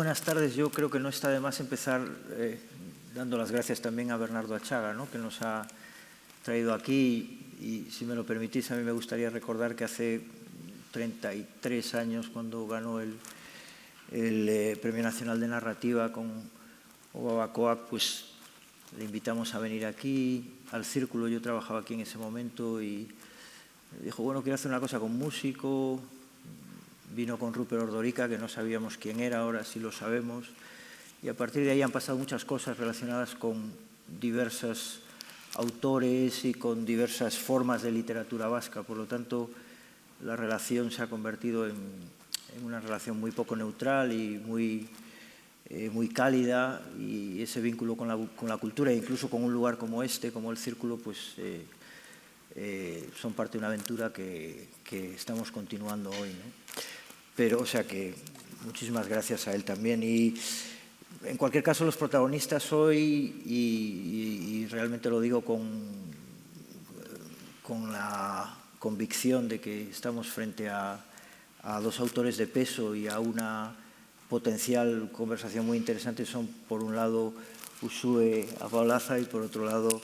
buenas tardes. Yo creo que no está de más empezar dando las gracias también a Bernardo Achaga, ¿no?, que nos ha traído aquí. Y si me lo permitís, a mí me gustaría recordar que hace 33 años, cuando ganó el Premio Nacional de Narrativa con Obabacoa, pues le invitamos a venir aquí, al Círculo. Yo trabajaba aquí en ese momento y dijo, bueno, quiero hacer una cosa con músico. Vino con Rupert Ordorica, que no sabíamos quién era, ahora sí lo sabemos. Y a partir de ahí han pasado muchas cosas relacionadas con diversos autores y con diversas formas de literatura vasca. Por lo tanto, la relación se ha convertido en una relación muy poco neutral y muy cálida, y ese vínculo con la cultura, e incluso con un lugar como este, como el Círculo, pues son parte de una aventura que estamos continuando hoy, ¿no? Pero, o sea que muchísimas gracias a él también. Y en cualquier caso, los protagonistas hoy, y realmente lo digo con la convicción de que estamos frente a dos autores de peso y a una potencial conversación muy interesante, son por un lado Uxue Apaolaza y por otro lado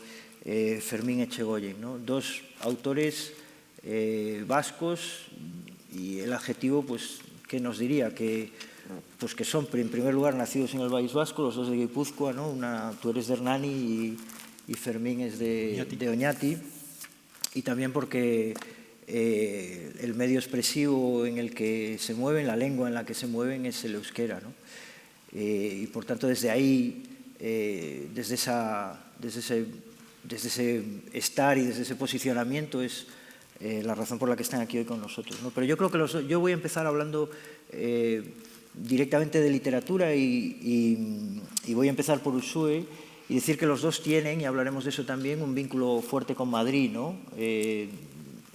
Fermín Etxegoyen, ¿no? Dos autores vascos, y el adjetivo, pues, ¿qué nos diría? Pues que son, en primer lugar, nacidos en el País Vasco, los dos de Guipúzcoa, ¿no? Tú eres de Hernani y Fermín es de Oñati. Y también porque el medio expresivo en el que se mueven, la lengua en la que se mueven, es el euskera, ¿no? Y por tanto, desde ahí, desde ese estar y desde ese posicionamiento, es la razón por la que están aquí hoy con nosotros, ¿no? Pero yo creo que yo voy a empezar hablando directamente de literatura, y voy a empezar por Uxue y decir que los dos tienen, y hablaremos de eso también, un vínculo fuerte con Madrid, ¿no?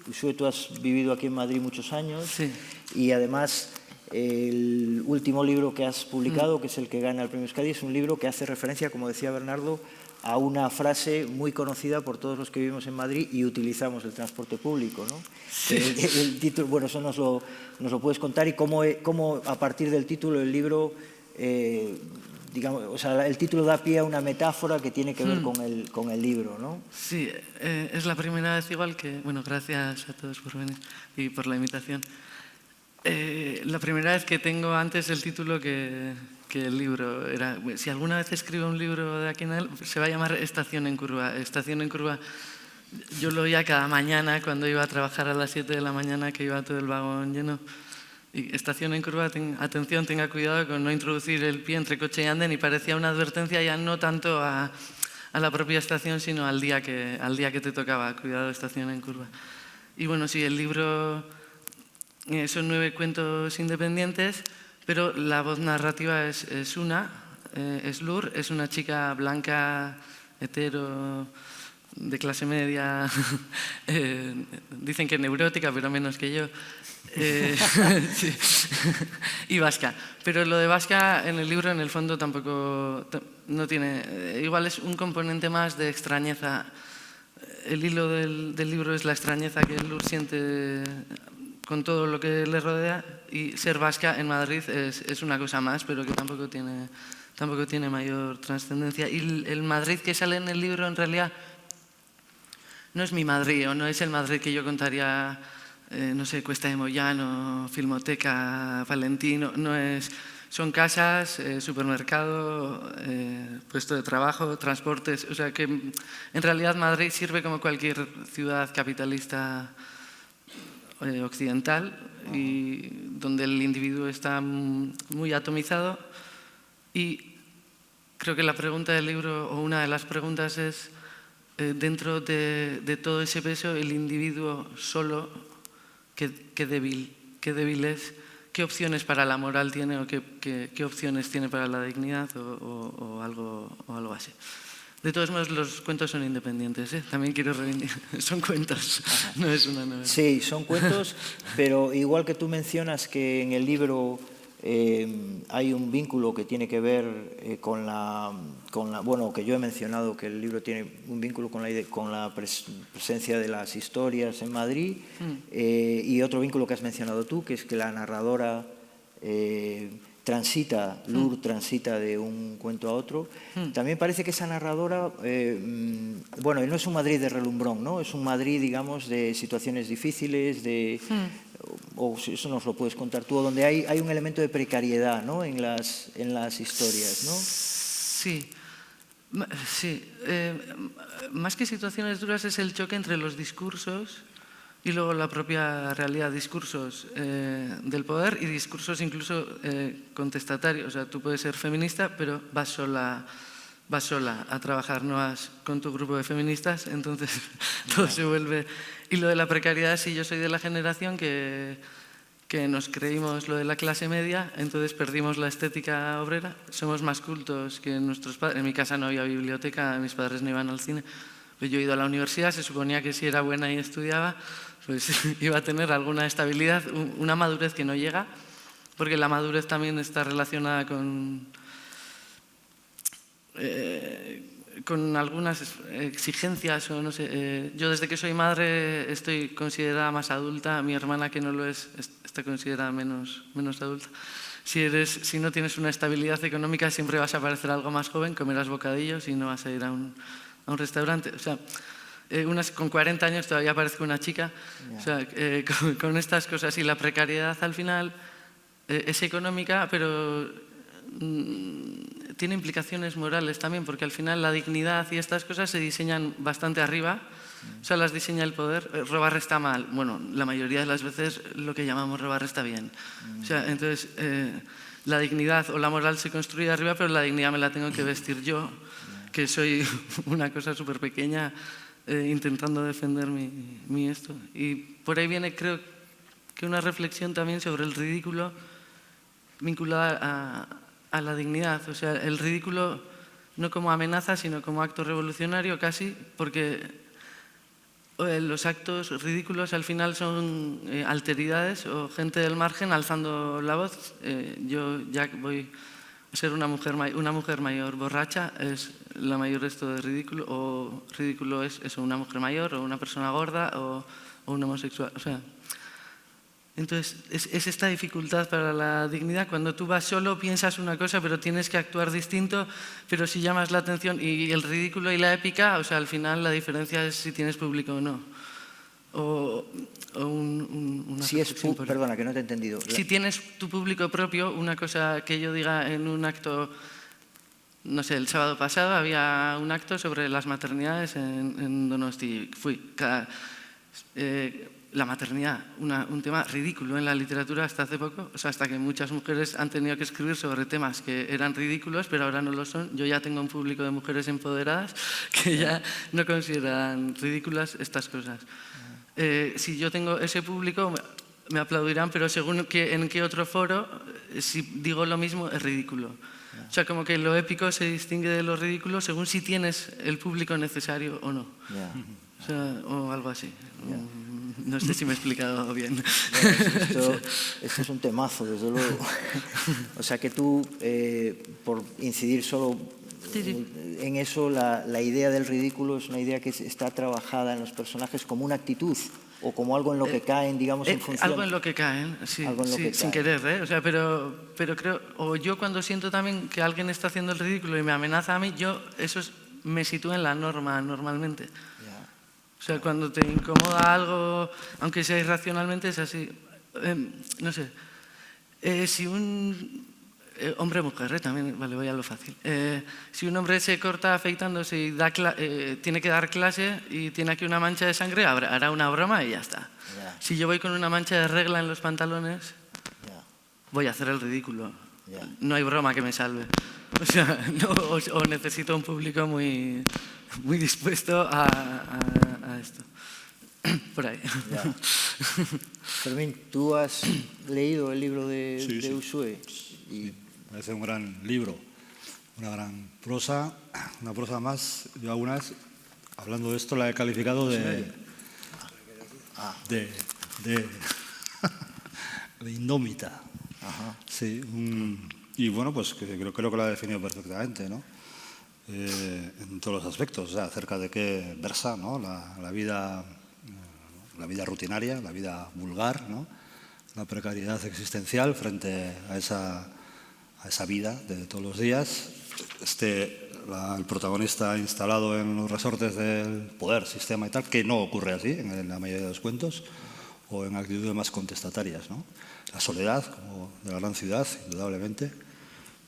Uxue, tú has vivido aquí en Madrid muchos años. Sí. Y además el último libro que has publicado, que es el que gana el Premio Euskadi, es un libro que hace referencia, como decía Bernardo, a una frase muy conocida por todos los que vivimos en Madrid y utilizamos el transporte público, ¿no? Sí. El título, bueno, eso nos lo puedes contar, y cómo a partir del título el libro, digamos, o sea, el título da pie a una metáfora que tiene que ver con el libro, ¿no? Sí, es la primera vez igual que... Bueno, gracias a todos por venir y por la invitación. La primera vez que tengo antes el título que el libro. Si alguna vez escribo un libro de aquí en él, se va a llamar Estación en Curva. Estación en Curva, yo lo oía cada mañana cuando iba a trabajar a las 7 de la mañana, que iba todo el vagón lleno. Y Estación en Curva, atención, tenga cuidado con no introducir el pie entre coche y andén, y parecía una advertencia ya no tanto a la propia estación, sino al día que te tocaba. Cuidado, Estación en Curva. Y bueno, sí, el libro son 9 cuentos independientes, pero la voz narrativa es Lur, es una chica blanca, hetero, de clase media, dicen que neurótica, pero menos que yo, sí. Y vasca. Pero lo de vasca en el libro, en el fondo, tampoco no tiene... igual es un componente más de extrañeza. El hilo del libro es la extrañeza que Lur siente con todo lo que le rodea, y ser vasca en Madrid es una cosa más, pero que tampoco tiene mayor trascendencia. Y el Madrid que sale en el libro, en realidad, no es mi Madrid, o no es el Madrid que yo contaría, no sé, Cuesta de Moyano, Filmoteca, Valentino. No es... Son casas, supermercado, puesto de trabajo, transportes. O sea que en realidad Madrid sirve como cualquier ciudad capitalista occidental, y donde el individuo está muy atomizado. Y creo que la pregunta del libro, o una de las preguntas, es dentro de todo ese peso, el individuo solo, qué débil es, qué opciones para la moral tiene, o qué opciones tiene para la dignidad, o algo así. De todos modos, los cuentos son independientes, ¿eh? También quiero reivindicar. Son cuentos, no es una novela. Sí, son cuentos, pero igual que tú mencionas que en el libro hay un vínculo que tiene que ver con la... Bueno, que yo he mencionado que el libro tiene un vínculo con la presencia de las historias en Madrid, y otro vínculo que has mencionado tú, que es que la narradora Lourdes transita de un cuento a otro. También parece que esa narradora, bueno, no es un Madrid de relumbrón, ¿no? Es un Madrid, digamos, de situaciones difíciles, o eso nos lo puedes contar tú, donde hay un elemento de precariedad, ¿no? en las historias, ¿no? Sí. Sí, más que situaciones duras es el choque entre los discursos y luego la propia realidad, discursos del poder y discursos incluso contestatarios. O sea, tú puedes ser feminista, pero vas sola a trabajar, no vas con tu grupo de feministas, entonces todo se vuelve... Y lo de la precariedad, sí, yo soy de la generación que nos creímos lo de la clase media, entonces perdimos la estética obrera, somos más cultos que nuestros padres. En mi casa no había biblioteca, mis padres no iban al cine. Pues yo he ido a la universidad, se suponía que si era buena y estudiaba, pues iba a tener alguna estabilidad, una madurez que no llega, porque la madurez también está relacionada con algunas exigencias o no sé. Yo desde que soy madre estoy considerada más adulta, mi hermana que no lo es está considerada menos adulta. Si no tienes una estabilidad económica siempre vas a parecer algo más joven, comerás bocadillos y no vas a ir a un restaurante. O sea, con 40 años todavía parezco una chica. O sea, con estas cosas y la precariedad al final es económica, pero tiene implicaciones morales también, porque al final la dignidad y estas cosas se diseñan bastante arriba, o sea, las diseña el poder. Robar está mal, bueno, la mayoría de las veces lo que llamamos robar está bien. O sea, entonces la dignidad o la moral se construye arriba, pero la dignidad me la tengo que vestir yo, que soy una cosa súper pequeña intentando defender mi esto. Y por ahí viene, creo que una reflexión también sobre el ridículo vinculada a la dignidad. O sea, el ridículo no como amenaza, sino como acto revolucionario casi, porque los actos ridículos al final son alteridades o gente del margen alzando la voz. Yo ya voy a ser una mujer mayor borracha, es la mayor esto de ridículo, o ridículo es eso, una mujer mayor o una persona gorda o un homosexual. O sea, entonces, es esta dificultad para la dignidad. Cuando tú vas solo piensas una cosa, pero tienes que actuar distinto, pero si llamas la atención y el ridículo y la épica, o sea, al final la diferencia es si tienes público o no. Perdona, que no te he entendido. Si tienes tu público propio, una cosa que yo diga en un acto, no sé, el sábado pasado había un acto sobre las maternidades en Donosti. La maternidad, un tema ridículo en la literatura hasta hace poco, o sea, hasta que muchas mujeres han tenido que escribir sobre temas que eran ridículos, pero ahora no lo son. Yo ya tengo un público de mujeres empoderadas que ya no consideran ridículas estas cosas. Si yo tengo ese público, me aplaudirán, pero según en qué otro foro, si digo lo mismo, es ridículo. O sea, como que lo épico se distingue de lo ridículo según si tienes el público necesario o no. O sea, o algo así. No sé si me he explicado bien. Bueno, esto es un temazo, desde luego. O sea que tú, por incidir solo en eso, la idea del ridículo es una idea que está trabajada en los personajes como una actitud o como algo en lo que caen, digamos, en función... Algo en lo que caen, sí, sin querer, O sea, pero creo, o yo cuando siento también que alguien está haciendo el ridículo y me amenaza a mí, me sitúo en la norma normalmente. O sea, cuando te incomoda algo, aunque sea irracionalmente, es así. No sé, si un hombre o mujer, también, vale, voy a lo fácil. Si un hombre se corta afeitándose y tiene que dar clase y tiene aquí una mancha de sangre, hará una broma y ya está. Si yo voy con una mancha de regla en los pantalones, voy a hacer el ridículo. No hay broma que me salve. O sea, o necesito un público muy dispuesto a esto. Por ahí. Fermín, ¿tú has leído el libro de Ushue? Me parece un gran libro, una gran prosa, una prosa más. Yo alguna vez, hablando de esto, la he calificado de indómita. Sí, y bueno, pues creo que lo ha definido perfectamente, ¿no? En todos los aspectos, o sea, acerca de qué versa, ¿no? la vida rutinaria, la vida vulgar, ¿no? La precariedad existencial frente a esa esa vida de todos los días, el protagonista instalado en los resortes del poder, sistema y tal, que no ocurre así en la mayoría de los cuentos, o en actitudes más contestatarias, ¿no? La soledad, como de la gran ciudad, indudablemente.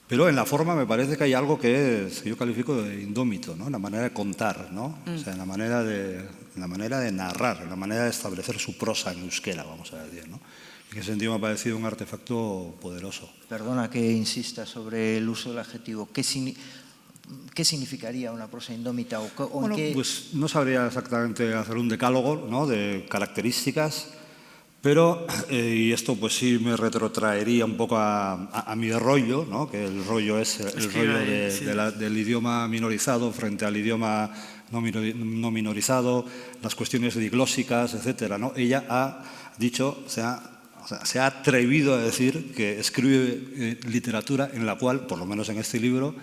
Pero en la forma me parece que hay algo que yo califico de indómito, ¿no? En la manera de contar, ¿no? O sea, en la manera de narrar, en la manera de establecer su prosa en euskera, vamos a decir, ¿no? En ese sentido me ha parecido un artefacto poderoso. Perdona que insista sobre el uso del adjetivo. ¿Qué significaría una prosa indómita? Bueno, pues no sabría exactamente hacer un decálogo, ¿no?, de características, pero, y esto pues sí me retrotraería un poco a mi rollo, ¿no?, que el rollo es el rollo del idioma minorizado frente al idioma no minorizado, las cuestiones diglósicas, etcétera, ¿no? Ella ha dicho, se ha atrevido a decir que escribe literatura en la cual, por lo menos en este libro,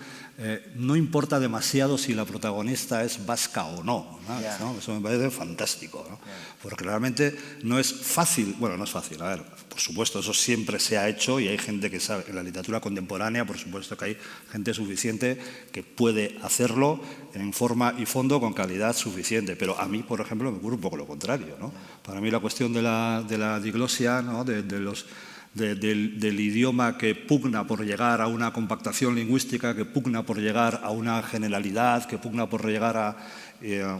no importa demasiado si la protagonista es vasca o no, ¿no? Yeah. ¿No? Eso me parece fantástico, ¿no? Porque realmente no es fácil, bueno, no es fácil, a ver, por supuesto, eso siempre se ha hecho y hay gente que sabe, en la literatura contemporánea, por supuesto que hay gente suficiente que puede hacerlo en forma y fondo con calidad suficiente, pero a mí, por ejemplo, me ocurre un poco lo contrario, ¿no? Para mí la cuestión de la diglosia, ¿no?, del idioma que pugna por llegar a una compactación lingüística, que pugna por llegar a una generalidad, que pugna por llegar a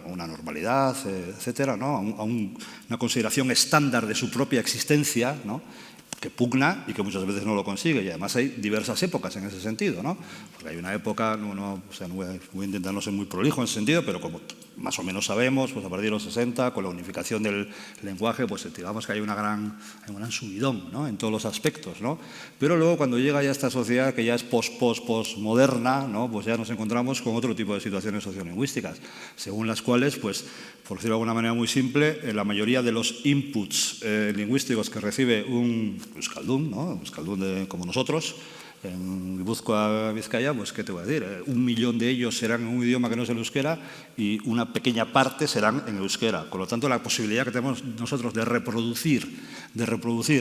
una normalidad, etcétera, ¿no?, a una consideración estándar de su propia existencia, ¿no?, que pugna y que muchas veces no lo consigue. Y además hay diversas épocas en ese sentido, ¿no? Porque hay una época, no voy a intentar no ser muy prolijo en ese sentido, pero como más o menos sabemos, pues a partir de los 60, con la unificación del lenguaje, pues digamos que hay un gran subidón, ¿no?, en todos los aspectos, ¿no? Pero luego cuando llega ya esta sociedad que ya es postmoderna, ¿no?, pues ya nos encontramos con otro tipo de situaciones sociolingüísticas, según las cuales, pues, por decirlo de alguna manera muy simple, la mayoría de los inputs lingüísticos que recibe un euskaldun, ¿no?, un euskaldun como nosotros, en Guipúzcoa, Vizcaya, pues qué te voy a decir, 1 millón de ellos serán en un idioma que no es el euskera y una pequeña parte serán en euskera. Por lo tanto, la posibilidad que tenemos nosotros de reproducir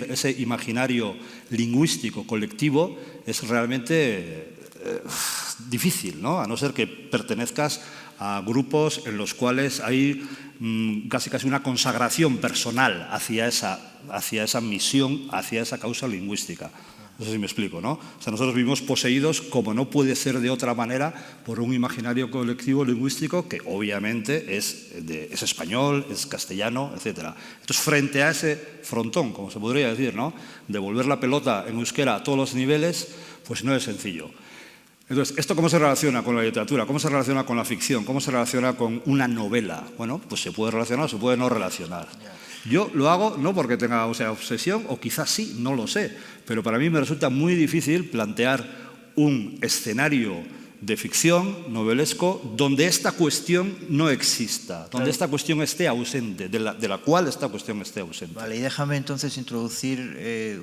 ese imaginario lingüístico colectivo es realmente difícil, ¿no?, a no ser que pertenezcas a grupos en los cuales hay casi una consagración personal hacia esa misión, hacia esa causa lingüística. No sé si me explico, ¿no? O sea, nosotros vivimos poseídos, como no puede ser de otra manera, por un imaginario colectivo lingüístico que obviamente es español, es castellano, etc. Entonces, frente a ese frontón, como se podría decir, ¿no?, devolver la pelota en euskera a todos los niveles, pues no es sencillo. Entonces, ¿esto cómo se relaciona con la literatura? ¿Cómo se relaciona con la ficción? ¿Cómo se relaciona con una novela? Bueno, pues se puede relacionar o se puede no relacionar. Yo lo hago no porque tenga obsesión, o quizás sí, no lo sé, pero para mí me resulta muy difícil plantear un escenario de ficción novelesco donde esta cuestión no exista, donde esta cuestión esté ausente, de la cual esta cuestión esté ausente. Vale, y déjame entonces introducir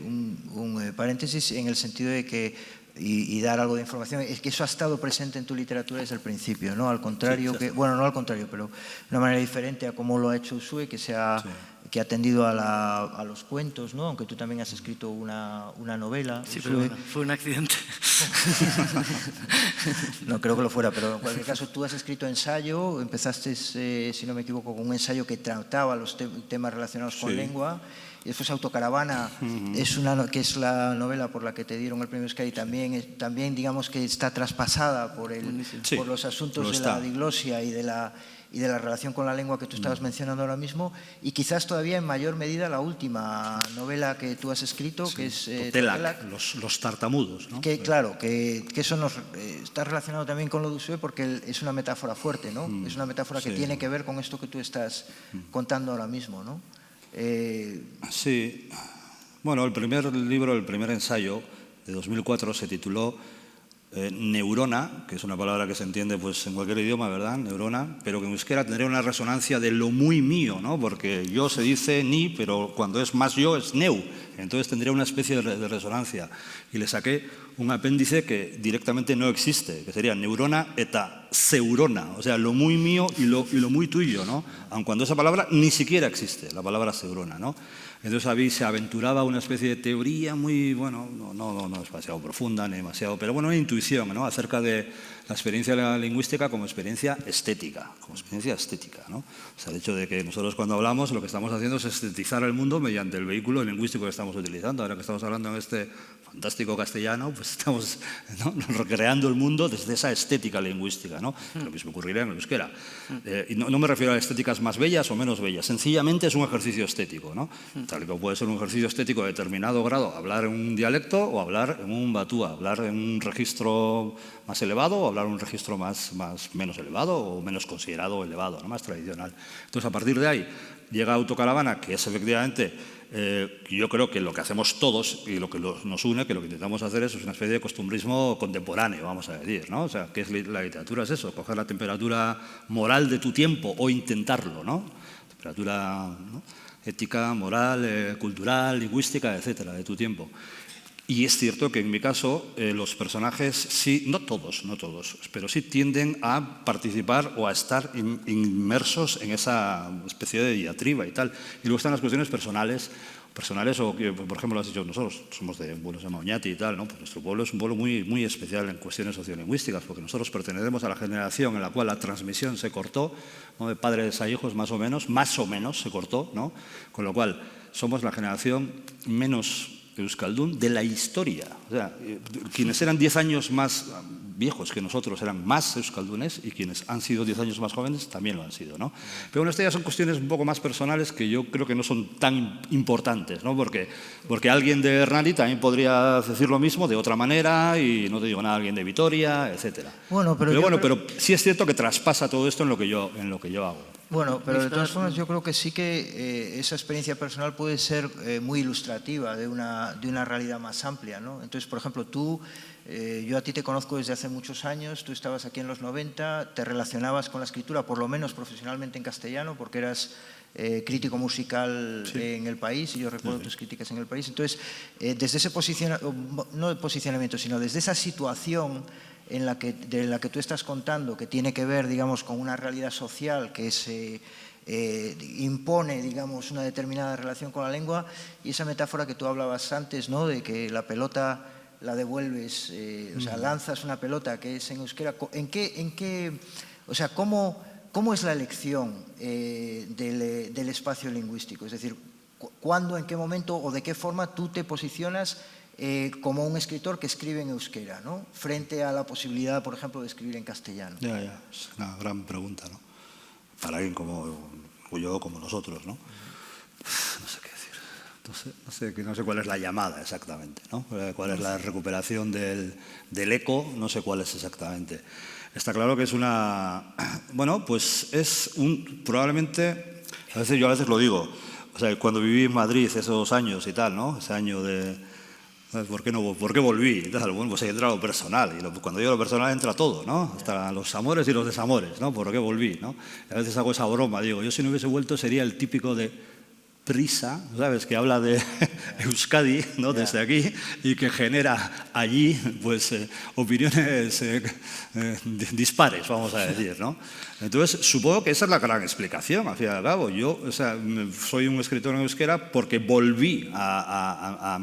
un paréntesis en el sentido de que y dar algo de información, es que eso ha estado presente en tu literatura desde el principio, ¿no? Al contrario, sí, bueno, no al contrario, pero de una manera diferente a cómo lo ha hecho Uxue, que ha tendido a los cuentos, ¿no? Aunque tú también has escrito una novela. Sí, pero bueno, fue un accidente. No creo que lo fuera, pero en cualquier caso tú has escrito ensayo, empezaste, si no me equivoco, con un ensayo que trataba los temas relacionados con lengua. Y después Autocaravana, que es la novela por la que te dieron el premio Sky, también digamos que está traspasada por los asuntos de la diglosia y de la relación con la lengua que tú estabas mencionando ahora mismo, y quizás todavía en mayor medida la última novela que tú has escrito, que es Totelac, los tartamudos, ¿no? Que, claro, que eso está relacionado también con lo de Uxue porque es una metáfora fuerte, ¿no? Es una metáfora que tiene que ver con esto que tú estás contando ahora mismo, ¿no? Sí. Bueno, el primer ensayo de 2004 se tituló Neurona, que es una palabra que se entiende pues en cualquier idioma, ¿verdad? Neurona, pero que en euskera tendría una resonancia de lo muy mío, ¿no? Porque yo se dice ni, pero cuando es más yo es neu, entonces tendría una especie de resonancia. Y le saqué un apéndice que directamente no existe, que sería neurona eta seurona, o sea, lo muy mío y lo muy tuyo, ¿no? Aun cuando esa palabra ni siquiera existe, la palabra seurona, ¿no? Entonces ahí se aventuraba una especie de teoría muy, bueno, no es demasiado profunda ni demasiado, pero bueno, una intuición, ¿no? Acerca de la experiencia lingüística como experiencia estética, ¿no? O sea, el hecho de que nosotros cuando hablamos lo que estamos haciendo es estetizar el mundo mediante el vehículo lingüístico que estamos utilizando. Ahora que estamos hablando en este fantástico castellano, pues estamos, ¿no?, recreando el mundo desde esa estética lingüística, ¿no? Lo mismo ocurriría en el euskera. Y no me refiero a estéticas más bellas o menos bellas, sencillamente es un ejercicio estético, ¿no? Tal y como puede ser un ejercicio estético de determinado grado, hablar en un dialecto o hablar en un batúa, hablar en un registro más elevado o hablar en un registro menos elevado o menos considerado elevado, ¿no?, más tradicional. Entonces, a partir de ahí, llega Autocaravana, que es efectivamente, yo creo que lo que hacemos todos y lo que nos une, que lo que intentamos hacer es una especie de costumbrismo contemporáneo, vamos a decir, ¿no? O sea, ¿qué es la literatura? Es eso, coger la temperatura moral de tu tiempo o intentarlo, ¿no? Temperatura, ¿no?, ética, moral, cultural, lingüística, etcétera, de tu tiempo. Y es cierto que en mi caso los personajes sí, no todos, pero sí tienden a participar o a estar inmersos en esa especie de diatriba y tal. Y luego están las cuestiones personales o que, por ejemplo, lo has dicho, nosotros somos de pueblos de Maoñati y tal, ¿no? Pues nuestro pueblo es un pueblo muy, muy especial en cuestiones sociolingüísticas, porque nosotros pertenecemos a la generación en la cual la transmisión se cortó, ¿no?, de padres a hijos más o menos se cortó, ¿no? Con lo cual somos la generación menos euskaldun de la historia. O sea, quienes eran 10 años más viejos que nosotros eran más euskaldunes y quienes han sido 10 años más jóvenes también lo han sido, ¿no? Pero bueno, estas ya son cuestiones un poco más personales que yo creo que no son tan importantes, ¿no? Porque alguien de Hernani también podría decir lo mismo de otra manera y no te digo nada, alguien de Vitoria, etcétera. Pero sí es cierto que traspasa todo esto en lo que yo hago. Bueno, pero de todas formas yo creo que sí que esa experiencia personal puede ser muy ilustrativa de una realidad más amplia, ¿no? Entonces, por ejemplo, yo a ti te conozco desde hace muchos años, tú estabas aquí en los 90, te relacionabas con la escritura, por lo menos profesionalmente en castellano, porque eras crítico musical en El País, y yo recuerdo tus críticas en El País. Entonces, desde ese posicionamiento, sino desde esa situación de la que tú estás contando, que tiene que ver, digamos, con una realidad social que se impone, digamos, una determinada relación con la lengua, y esa metáfora que tú hablabas antes, ¿no?, de que la pelota la devuelves, o sea, lanzas una pelota que es en euskera. O sea, ¿cómo es la elección del espacio lingüístico? Es decir, ¿cuándo, en qué momento o de qué forma tú te posicionas como un escritor que escribe en euskera, ¿no?, frente a la posibilidad, por ejemplo, de escribir en castellano? Ya, es una gran pregunta, ¿no? Para alguien como yo, como nosotros, ¿no? No sé qué decir. No sé cuál es la llamada exactamente, ¿no? Cuál es la recuperación del eco, no sé cuál es exactamente. Está claro que es bueno, pues probablemente, yo a veces lo digo, o sea, cuando viví en Madrid esos años y tal, ¿no? Ese año de ¿por qué volví? Y tal, bueno, pues ahí entra lo personal, y cuando digo lo personal entra todo, ¿no? Hasta los amores y los desamores, ¿no? ¿Por qué volví, no? Y a veces hago esa broma, digo, yo si no hubiese vuelto sería el típico de Prisa, ¿sabes?, que habla de Euskadi, ¿no?, desde aquí, y que genera allí, pues, opiniones dispares, vamos a decir, ¿no? Entonces, supongo que esa es la gran explicación, al fin y al cabo. Yo, o sea, soy un escritor en euskera porque volví a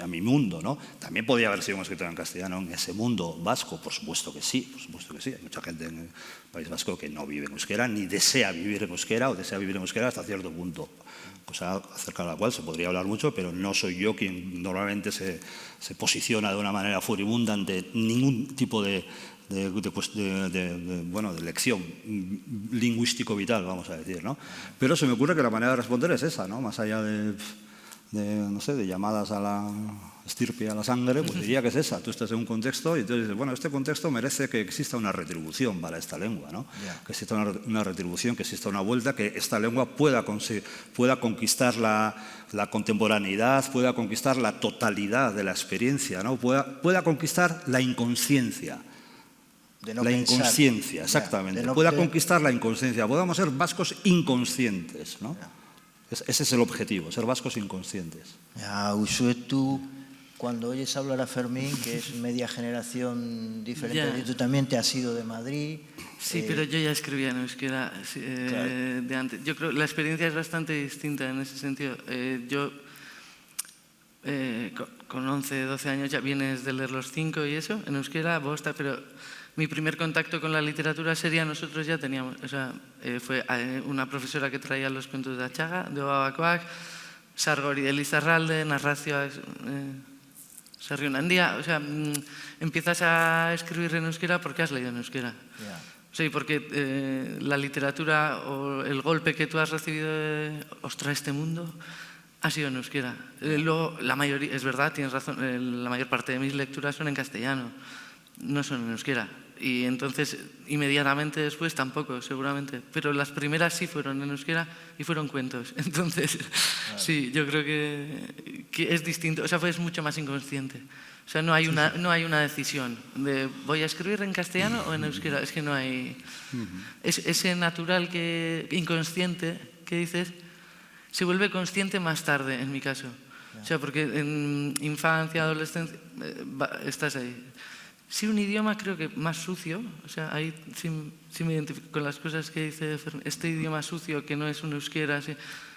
mi mundo, ¿no? También podía haber sido un escritor en castellano en ese mundo vasco, por supuesto que sí. Hay mucha gente en el País Vasco que no vive en euskera, ni desea vivir en euskera, o desea vivir en euskera hasta cierto punto, cosa acerca de la cual se podría hablar mucho, pero no soy yo quien normalmente se posiciona de una manera furibunda ante ningún tipo de lección lingüístico vital, vamos a decir, ¿no? Pero se me ocurre que la manera de responder es esa, ¿no? Más allá de llamadas a la estirpe, a la sangre, pues diría que es esa. Tú estás en un contexto y entonces dices, bueno, este contexto merece que exista una retribución para esta lengua, ¿no? Que exista una retribución, que exista una vuelta, que esta lengua pueda conquistar la contemporaneidad, pueda conquistar la totalidad de la experiencia, ¿no? Pueda conquistar la inconsciencia. Inconsciencia, exactamente. Pueda conquistar la inconsciencia. Podamos ser vascos inconscientes, ¿no? Ese es el objetivo, ser vascos inconscientes. Usuetu cuando oyes hablar a Fermín, que es media generación diferente, Ya. tú también te has ido de Madrid. Sí, pero yo ya escribía en euskera Claro. de antes. Yo creo que la experiencia es bastante distinta en ese sentido. Yo con 11, 12 años ya vienes de leer los 5 y eso, en euskera, bosta, pero mi primer contacto con la literatura seria nosotros ya teníamos, o sea, fue una profesora que traía los cuentos de Achaga, de Obabakoak, Sargori de Lizarralde, narrazioak Sarrionandia, o sea, empiezas a escribir en euskera porque has leído en euskera. Yeah. Sí, porque la literatura o el golpe que tú has recibido de, ostras, este mundo, ha sido en euskera. Luego, la mayoría, es verdad, tienes razón, la mayor parte de mis lecturas son en castellano, no son en euskera. Y entonces, inmediatamente después tampoco, seguramente. Pero las primeras sí fueron en euskera y fueron cuentos. Entonces, sí, yo creo que es distinto, o sea, es mucho más inconsciente. O sea, no hay una decisión de voy a escribir en castellano o en euskera. Es que no hay... Ese natural, inconsciente que dices, se vuelve consciente más tarde, en mi caso. O sea, porque en infancia, adolescencia, estás ahí. Sí, un idioma creo que más sucio, o sea, ahí sí me identifico con las cosas que dice Fermín. Este idioma sucio que no es un euskera así,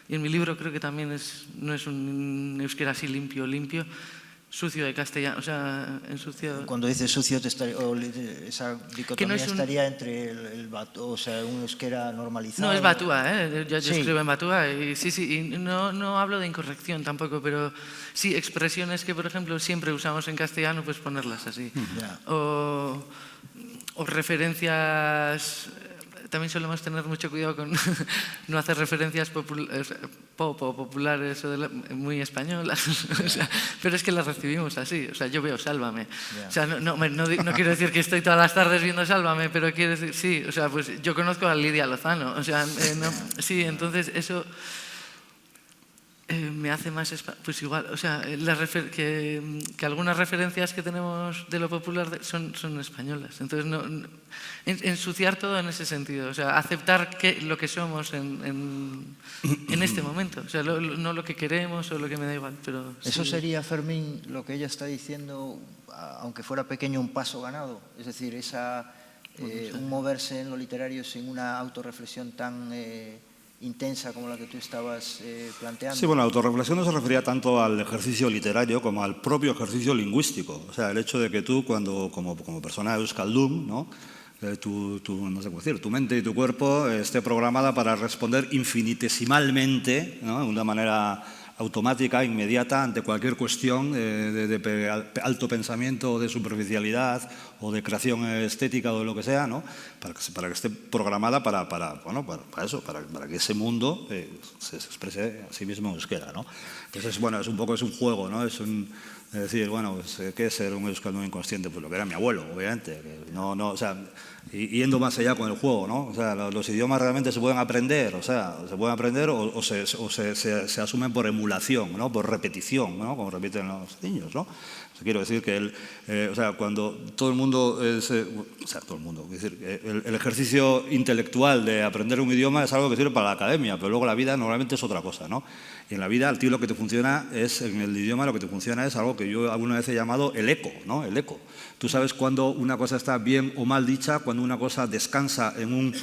y en mi libro creo que también no es un euskera así limpio, sucio de castellano, o sea, ensuciado. Cuando dices sucio, esa dicotomía estaría entre o sea, un euskera normalizado. No, es batúa, yo Sí. escribo en batúa y sí, y no hablo de incorrección tampoco, pero sí, expresiones que, por ejemplo, siempre usamos en castellano, pues ponerlas así. Ya. O referencias... También solemos tener mucho cuidado con no hacer referencias populares o muy españolas, o sea, pero es que las recibimos así. O sea, yo veo Sálvame. O sea, no quiero decir que estoy todas las tardes viendo Sálvame, pero quiero decir, sí, o sea, pues yo conozco a Lidia Lozano. O sea, sí, entonces eso me hace más... Pues igual, o sea, que algunas referencias que tenemos de lo popular son españolas. Entonces, ensuciar todo en ese sentido. O sea, aceptar lo que somos en este momento. O sea, no lo que queremos o lo que me da igual. Pero Eso sí. sería, Fermín, lo que ella está diciendo, aunque fuera pequeño, un paso ganado. Es decir, un moverse en lo literario sin una autorreflexión tan... intensa como la que tú estabas planteando. Sí, bueno, la autorreflexión no se refería tanto al ejercicio literario como al propio ejercicio lingüístico. O sea, el hecho de que tú, como persona euskaldun, ¿no? No sé cómo decir, tu mente y tu cuerpo esté programada para responder infinitesimalmente, ¿no? De una manera automática, inmediata, ante cualquier cuestión de alto pensamiento o de superficialidad o de creación estética o de lo que sea, ¿no? Para que esté programada para eso, para que ese mundo se exprese a sí mismo en euskera, ¿no? Entonces, bueno, es un juego, ¿no? Es decir, bueno, pues, ¿qué es ser un euskaldun inconsciente? Pues lo que era mi abuelo, obviamente. O sea, yendo más allá con el juego, ¿no? O sea, los idiomas realmente se pueden aprender, o se asumen por emulación, ¿no? Por repetición, ¿no? Como repiten los niños, ¿no? O sea, quiero decir que cuando todo el mundo, es decir, el ejercicio intelectual de aprender un idioma es algo que sirve para la academia, pero luego la vida normalmente es otra cosa, ¿no? Y en la vida, a ti lo que te funciona en el idioma lo que te funciona es algo que yo alguna vez he llamado el eco, ¿no? El eco. Tú sabes cuando una cosa está bien o mal dicha, cuando una cosa descansa en un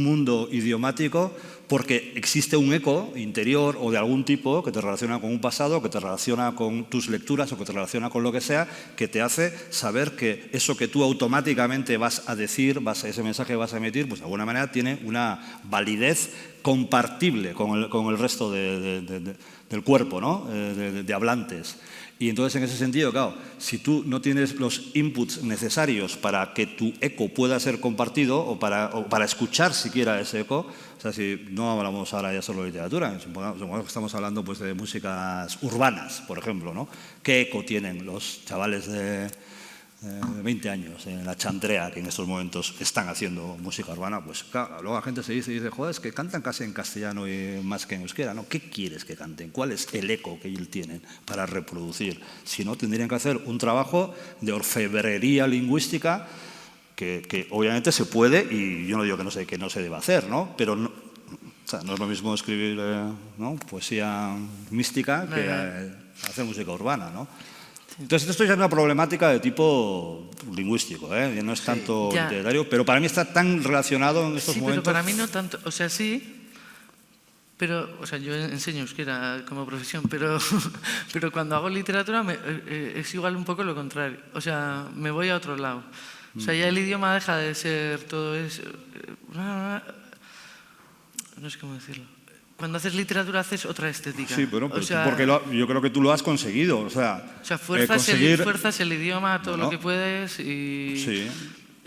mundo idiomático, porque existe un eco interior o de algún tipo que te relaciona con un pasado, que te relaciona con tus lecturas o que te relaciona con lo que sea, que te hace saber que eso que tú automáticamente vas a decir, ese mensaje que vas a emitir, pues de alguna manera tiene una validez compartible con el resto del cuerpo, ¿no? de hablantes. Y entonces, en ese sentido, claro, si tú no tienes los inputs necesarios para que tu eco pueda ser compartido o para escuchar siquiera ese eco, o sea, si no hablamos ahora ya solo de literatura, supongamos que estamos hablando pues, de músicas urbanas, por ejemplo, ¿no? ¿Qué eco tienen los chavales de 20 años en la chantrea que en estos momentos están haciendo música urbana? Pues claro, luego la gente se dice, joder, es que cantan casi en castellano y más que en euskera, ¿no? ¿Qué quieres que canten? ¿Cuál es el eco que ellos tienen para reproducir? Si no, tendrían que hacer un trabajo de orfebrería lingüística que obviamente se puede, y yo no digo que no se deba hacer, ¿no? Pero no, o sea, no es lo mismo escribir ¿no? poesía mística que hacer música urbana, ¿no? Entonces, esto ya es una problemática de tipo lingüístico, ¿eh? No es tanto literario, pero para mí está tan relacionado en estos momentos. Sí, pero para mí no tanto. O sea, sí, pero, o sea, yo enseño euskera como profesión, pero cuando hago literatura es igual un poco lo contrario. O sea, me voy a otro lado. O sea, ya el idioma deja de ser todo eso. No sé cómo decirlo. Cuando haces literatura haces otra estética. Sí, bueno, o sea, porque yo creo que tú lo has conseguido. O sea, fuerzas el idioma todo lo que puedes y... Sí.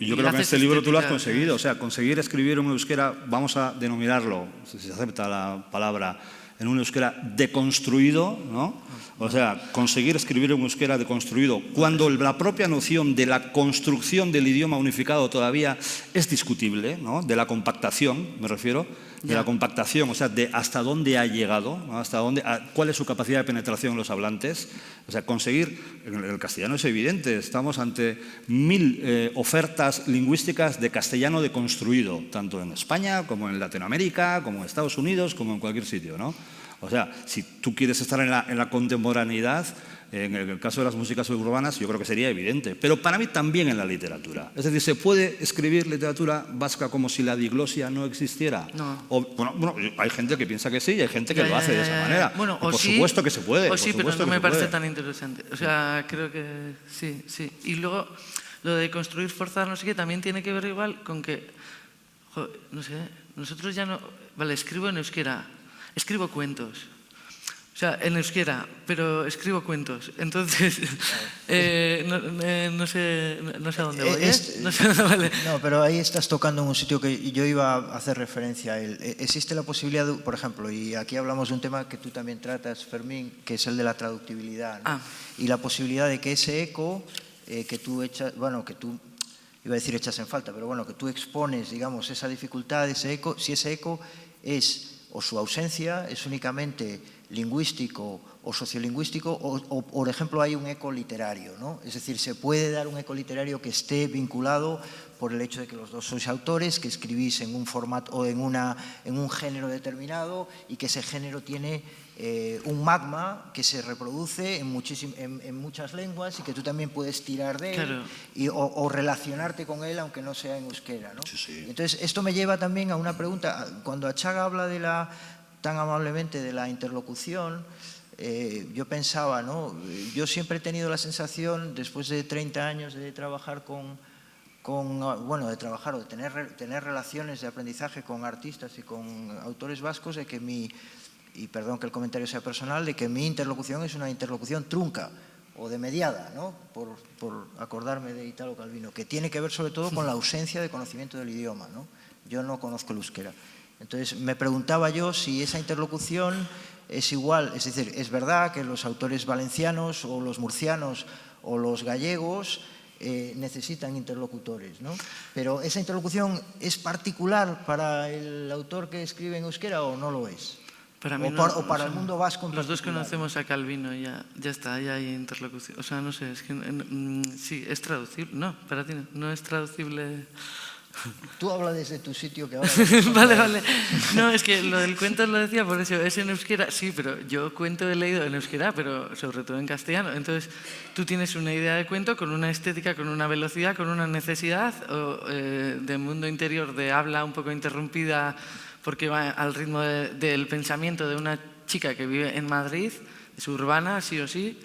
Y yo creo que en este libro tú lo has conseguido. O sea, conseguir escribir en un euskera, vamos a denominarlo, si se acepta la palabra, en un euskera deconstruido, ¿no? O sea, conseguir escribir en un euskera deconstruido, cuando la propia noción de la construcción del idioma unificado todavía es discutible, ¿no? De la compactación, me refiero, de la compactación, o sea, de hasta dónde ha llegado, ¿no? Cuál es su capacidad de penetración en los hablantes. O sea, conseguir, en el castellano es evidente, estamos ante 1000 ofertas lingüísticas de castellano deconstruido, tanto en España como en Latinoamérica, como en Estados Unidos, como en cualquier sitio, ¿no? O sea, si tú quieres estar en la contemporaneidad, en el caso de las músicas urbanas, yo creo que sería evidente. Pero para mí también en la literatura. Es decir, ¿se puede escribir literatura vasca como si la diglosia no existiera? No. Bueno, hay gente que piensa que sí y hay gente que lo hace de esa manera. Bueno, por supuesto que se puede. O sí, pero no me parece tan interesante. O sea, creo que sí. Y luego, lo de construir, forzar, no sé qué, también tiene que ver igual con que, no sé, nosotros ya no... Vale, escribo en euskera, escribo cuentos. O sea, en euskera, pero escribo cuentos. Entonces, no sé a dónde voy. No sé dónde vale. No, pero ahí estás tocando en un sitio que yo iba a hacer referencia a él. Existe la posibilidad, por ejemplo, y aquí hablamos de un tema que tú también tratas, Fermín, que es el de la traductibilidad, ¿no? Y la posibilidad de que ese eco que tú echas, bueno, que tú, iba a decir echas en falta, pero bueno, que tú expones, digamos, esa dificultad, ese eco, si ese eco es, o su ausencia, es únicamente lingüístico o sociolingüístico, o por ejemplo hay un eco literario, ¿no? Es decir, se puede dar un eco literario que esté vinculado por el hecho de que los dos sois autores, que escribís en un formato o en un género determinado y que ese género tiene un magma que se reproduce en muchas lenguas y que tú también puedes tirar de él o relacionarte con él aunque no sea en euskera, ¿no? Sí. Entonces, esto me lleva también a una pregunta. Cuando Achaga habla tan amablemente de la interlocución, yo pensaba, ¿no? Yo siempre he tenido la sensación, después de 30 años de trabajar de trabajar o de tener relaciones de aprendizaje con artistas y con autores vascos, de que y perdón que el comentario sea personal, de que mi interlocución es una interlocución trunca o de mediada, ¿no? Por acordarme de Italo Calvino, que tiene que ver sobre todo con la ausencia de conocimiento del idioma, ¿no? Yo no conozco el euskera. Entonces, me preguntaba yo si esa interlocución es igual, es decir, es verdad que los autores valencianos o los murcianos o los gallegos necesitan interlocutores, ¿no? Pero ¿esa interlocución es particular para el autor que escribe en euskera o no lo es? Para mí o para el mundo vasco en los dos particular. conocemos a Calvino y ya está, ya hay interlocución. O sea, no sé, es que sí, es traducible. No, para ti no es traducible. Tú hablas desde tu sitio que ahora... Vale. No, es que lo del cuento lo decía por eso, es en euskera, sí, pero yo cuento he leído en euskera, pero sobre todo en castellano. Entonces, tú tienes una idea de cuento con una estética, con una velocidad, con una necesidad de mundo interior, de habla un poco interrumpida, porque va al ritmo del pensamiento de una chica que vive en Madrid, es urbana, sí o sí,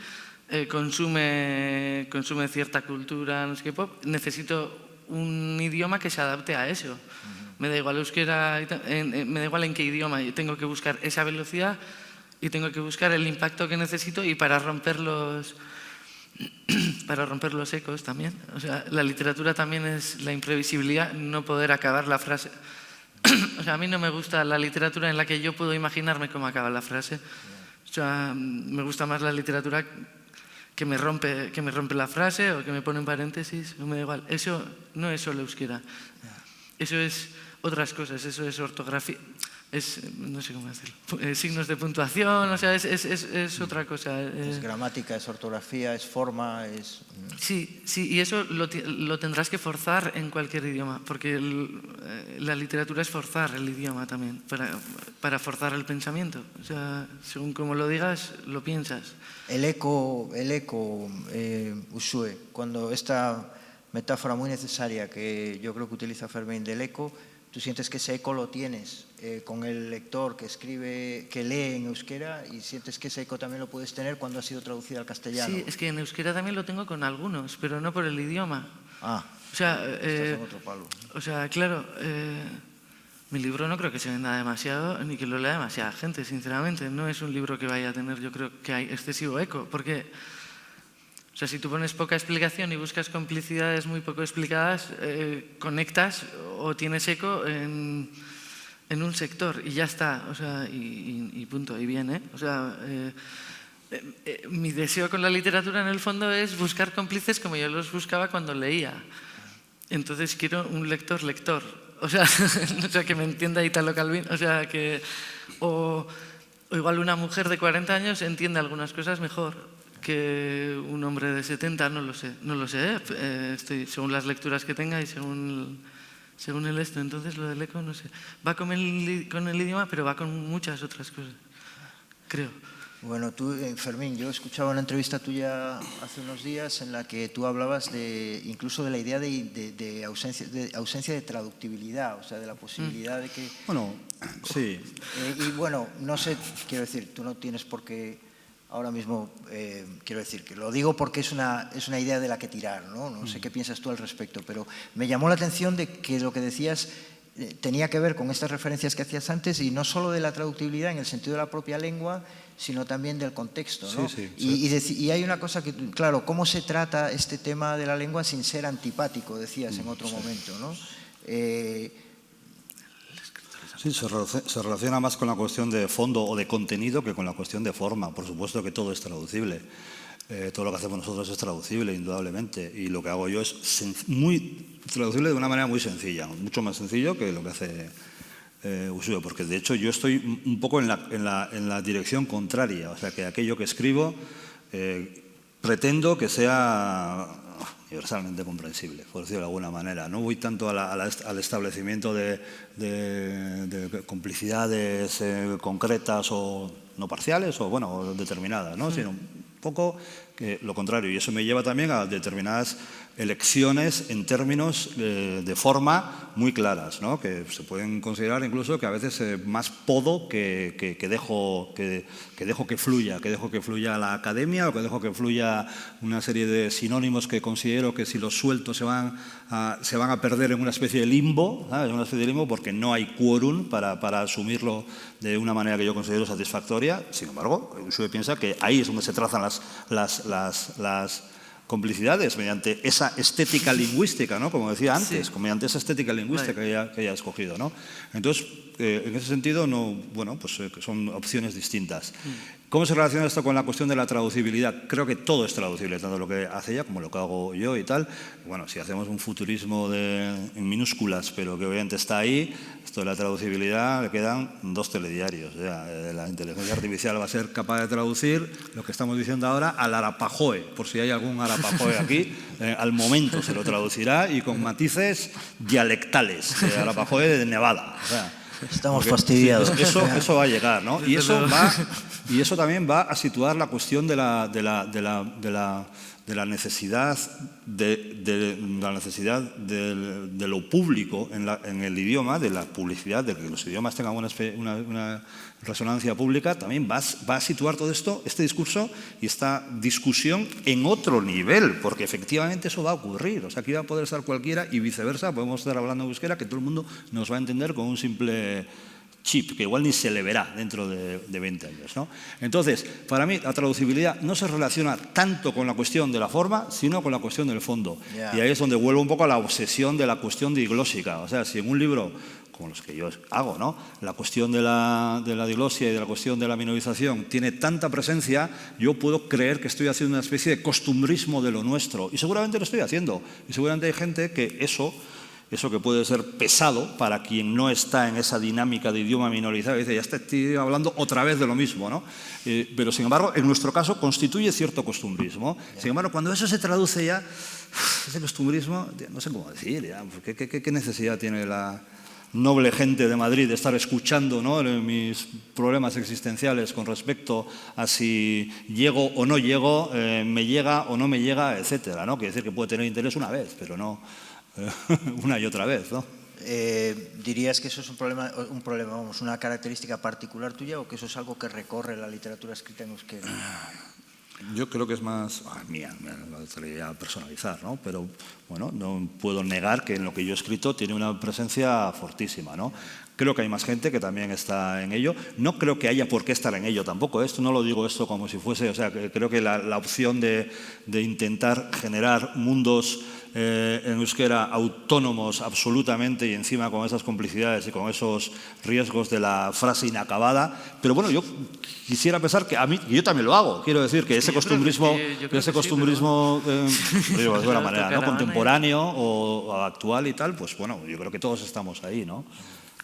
consume cierta cultura, no sé qué pop. Necesito un idioma que se adapte a eso. Me da igual euskera, me da igual en qué idioma. Yo tengo que buscar esa velocidad y tengo que buscar el impacto que necesito y para romper los ecos también. O sea, la literatura también es la imprevisibilidad, no poder acabar la frase. O sea, a mí no me gusta la literatura en la que yo puedo imaginarme cómo acaba la frase. O sea, me gusta más la literatura que me rompe la frase o que me pone en paréntesis, no me da igual. Eso no es solo euskera. Eso es otras cosas, eso es ortografía. no sé cómo decirlo, signos de puntuación, o sea, es otra cosa. Es gramática, es ortografía, es forma, es... Sí, y eso lo tendrás que forzar en cualquier idioma, porque la literatura es forzar el idioma también, para forzar el pensamiento. O sea, según como lo digas, lo piensas. El eco, Uxue, cuando esta metáfora muy necesaria que yo creo que utiliza Fermín del eco, tú sientes que ese eco lo tienes con el lector que escribe, que lee en euskera, y sientes que ese eco también lo puedes tener cuando ha sido traducido al castellano. Sí, es que en euskera también lo tengo con algunos, pero no por el idioma. Ah, o sea, estás en otro palo. O sea, claro, mi libro no creo que se venda demasiado, ni que lo lea demasiada gente, sinceramente. No es un libro que vaya a tener, yo creo que hay excesivo eco, porque... O sea, si tú pones poca explicación y buscas complicidades muy poco explicadas, conectas o tienes eco en un sector y ya está, o sea, y punto, y bien, ¿eh? O sea, mi deseo con la literatura en el fondo es buscar cómplices como yo los buscaba cuando leía. Entonces quiero un lector, o sea, que me entienda Italo Calvino, o sea, que... O igual una mujer de 40 años entiende algunas cosas mejor que un hombre de 70, no lo sé, según las lecturas que tenga y según el esto. Entonces lo del eco, no sé, va con el idioma, pero va con muchas otras cosas, creo. Bueno, tú, Fermín, yo escuchaba una entrevista tuya hace unos días en la que tú hablabas incluso de la idea de ausencia de traductibilidad, o sea, de la posibilidad de que... Bueno, sí. Y bueno, no sé, quiero decir, tú no tienes por qué... Ahora mismo, quiero decir, que lo digo porque es una idea de la que tirar, ¿no? No sé qué piensas tú al respecto, pero me llamó la atención de que lo que decías tenía que ver con estas referencias que hacías antes, y no solo de la traductibilidad en el sentido de la propia lengua, sino también del contexto, ¿no? Sí. Y hay una cosa que, claro, ¿cómo se trata este tema de la lengua sin ser antipático, decías en otro momento, ¿no? Sí, se relaciona más con la cuestión de fondo o de contenido que con la cuestión de forma. Por supuesto que todo es traducible. Todo lo que hacemos nosotros es traducible, indudablemente. Y lo que hago yo es muy traducible de una manera muy sencilla, mucho más sencillo que lo que hace Uxue, porque de hecho yo estoy un poco en la dirección contraria. O sea, que aquello que escribo pretendo que sea universalmente comprensible, por decirlo de alguna manera. No voy tanto al establecimiento de complicidades concretas o no parciales o, bueno, determinadas, ¿no? Sino un poco que lo contrario. Y eso me lleva también a determinadas elecciones en términos de forma muy claras, ¿no? Que se pueden considerar incluso que a veces más podo que dejo que fluya la academia, o que dejo que fluya una serie de sinónimos que considero que si los suelto se van a perder en una especie de limbo, ¿sabes? Una especie de limbo, porque no hay quórum para asumirlo de una manera que yo considero satisfactoria. Sin embargo, Uxue piensa que ahí es donde se trazan las complicidades, mediante esa estética lingüística, ¿no? Como decía antes, mediante esa estética lingüística que ella ha escogido, ¿no? Entonces, en ese sentido, pues son opciones distintas. ¿Cómo se relaciona esto con la cuestión de la traducibilidad? Creo que todo es traducible, tanto lo que hace ella como lo que hago yo y tal. Bueno, si hacemos un futurismo en minúsculas, pero que obviamente está ahí, esto de la traducibilidad, le quedan 2 telediarios. O sea, la inteligencia artificial va a ser capaz de traducir lo que estamos diciendo ahora al arapajoe, por si hay algún arapajoe aquí, al momento se lo traducirá, y con matices dialectales, arapajoe de Nevada. O sea, estamos fastidiados. Eso va a llegar, ¿no? Y eso también va a situar la cuestión de la necesidad de lo público en el idioma, de la publicidad, de que los idiomas tengan una resonancia pública. También va a situar todo esto, este discurso y esta discusión en otro nivel, porque efectivamente eso va a ocurrir. O sea, aquí va a poder estar cualquiera y viceversa. Podemos estar hablando en euskera que todo el mundo nos va a entender con un simple chip, que igual ni se le verá dentro de 20 años, ¿no? Entonces, para mí, la traducibilidad no se relaciona tanto con la cuestión de la forma, sino con la cuestión del fondo. Y ahí es donde vuelvo un poco a la obsesión de la cuestión diglósica. O sea, si en un libro, como los que yo hago, ¿no?, la cuestión de la diglosia y de la cuestión de la minorización tiene tanta presencia, yo puedo creer que estoy haciendo una especie de costumbrismo de lo nuestro. Y seguramente lo estoy haciendo. Y seguramente hay gente que eso eso que puede ser pesado para quien no está en esa dinámica de idioma minorizado, dice, ya estoy hablando otra vez de lo mismo, ¿no? Pero, sin embargo, en nuestro caso constituye cierto costumbrismo. Sin embargo, cuando eso se traduce ya, ese costumbrismo, no sé cómo decir, ya, ¿qué necesidad tiene la noble gente de Madrid de estar escuchando, ¿no?, mis problemas existenciales con respecto a si llego o no llego, me llega o no me llega, etcétera, ¿no? Quiere decir que puede tener interés una vez, pero no una y otra vez, ¿no? ¿Dirías que eso es un problema, vamos, una característica particular tuya, o que eso es algo que recorre la literatura escrita en euskera? Yo creo que es más mía, lo debería personalizar, ¿no? Pero bueno, no puedo negar que en lo que yo he escrito tiene una presencia fortísima, ¿no? Creo que hay más gente que también está en ello. No creo que haya por qué estar en ello tampoco. Esto no lo digo esto como si fuese, o sea, creo que la opción de intentar generar mundos en euskera autónomos absolutamente, y encima con esas complicidades y con esos riesgos de la frase inacabada. Pero bueno, yo quisiera pensar que yo también lo hago. Quiero decir que ese costumbrismo, de alguna manera, ¿no?, contemporáneo o actual y tal, pues bueno, yo creo que todos estamos ahí, ¿no?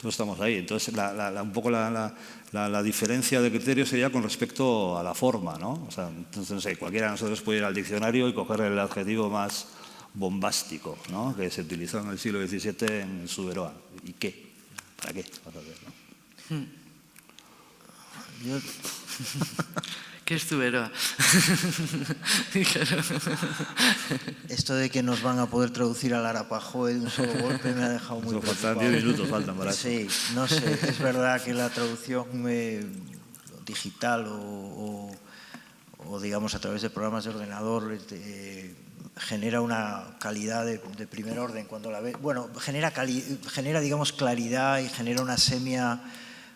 Todos estamos ahí. Entonces, un poco la diferencia de criterio sería con respecto a la forma, ¿no? O sea, entonces, no sé, cualquiera de nosotros puede ir al diccionario y coger el adjetivo más bombástico, ¿no?, que se utilizó en el siglo XVII en Suberoa. ¿Y qué? ¿Para qué? ¿Qué es Suberoa? Esto de que nos van a poder traducir al Arapajoe de un solo golpe me ha dejado muy preocupado. 10 minutos faltan para eso. Sí, no sé, es verdad que la traducción digital o digamos a través de programas de ordenador genera una calidad de primer orden cuando la ves. Bueno, genera digamos claridad y genera una semia